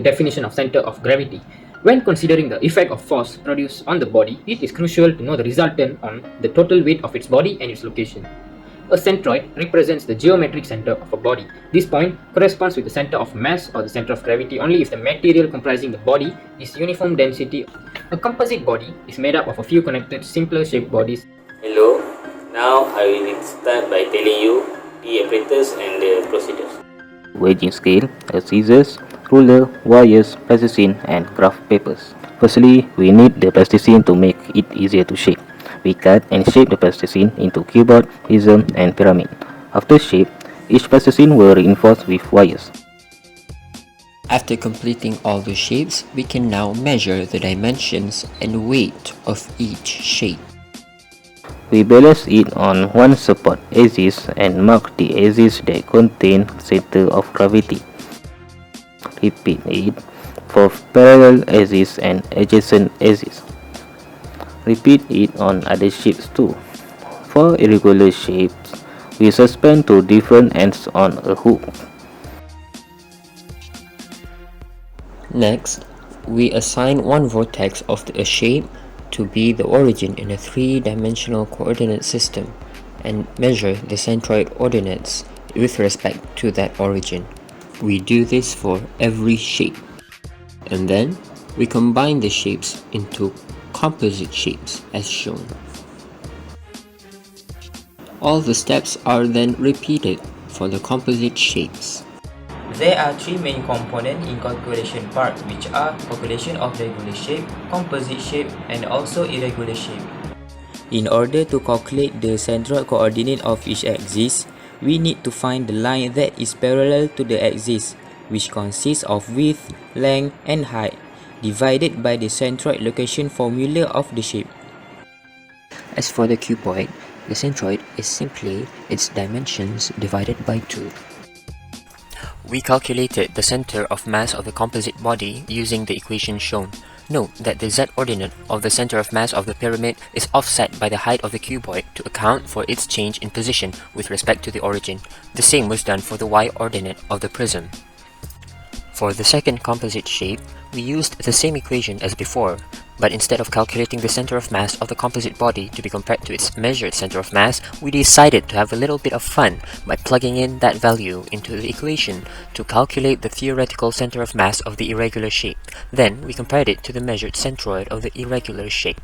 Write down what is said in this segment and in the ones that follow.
definition of center of gravity. When considering the effect of force produced on the body, it is crucial to know the resultant on the total weight of its body and its location. A centroid represents the geometric center of a body. This point corresponds with the center of mass or the center of gravity only if the material comprising the body is uniform density. A composite body is made up of a few connected, simpler shaped bodies. Hello, now I will start by telling you the apparatus and the procedures. Weighing scale, a scissors, ruler, wires, plasticine and graph papers. Firstly, we need the plasticine to make it easier to shape. We cut and shape the plasticine into cuboid, prism and pyramid. After shape, each plasticine will reinforce with wires. After completing all the shapes, we can now measure the dimensions and weight of each shape. We balance it on one support axis and mark the axis that contain center of gravity. Repeat it for parallel axis and adjacent axis. Repeat it on other shapes too. For irregular shapes, we suspend two different ends on a hook. Next, we assign one vertex of a shape to be the origin in a three-dimensional coordinate system and measure the centroid ordinates with respect to that origin. We do this for every shape. And then, we combine the shapes into composite shapes as shown. All the steps are then repeated for the composite shapes. There are three main components in calculation part, which are calculation of regular shape, composite shape, and also irregular shape. In order to calculate the central coordinate of each axis, we need to find the line that is parallel to the axis, which consists of width, length, and height, divided by the centroid location formula of the shape. As for the cuboid, the centroid is simply its dimensions divided by 2. We calculated the center of mass of the composite body using the equation shown. Note that the z-ordinate of the center of mass of the pyramid is offset by the height of the cuboid to account for its change in position with respect to the origin. The same was done for the y-ordinate of the prism. For the second composite shape, we used the same equation as before, but instead of calculating the center of mass of the composite body to be compared to its measured center of mass, we decided to have a little bit of fun by plugging in that value into the equation to calculate the theoretical center of mass of the irregular shape. Then, we compared it to the measured centroid of the irregular shape.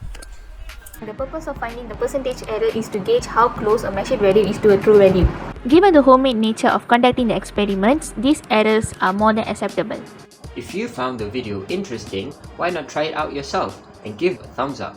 The purpose of finding the percentage error is to gauge how close a measured value is to a true value. Given the homemade nature of conducting the experiments, these errors are more than acceptable. If you found the video interesting, why not try it out yourself and give a thumbs up.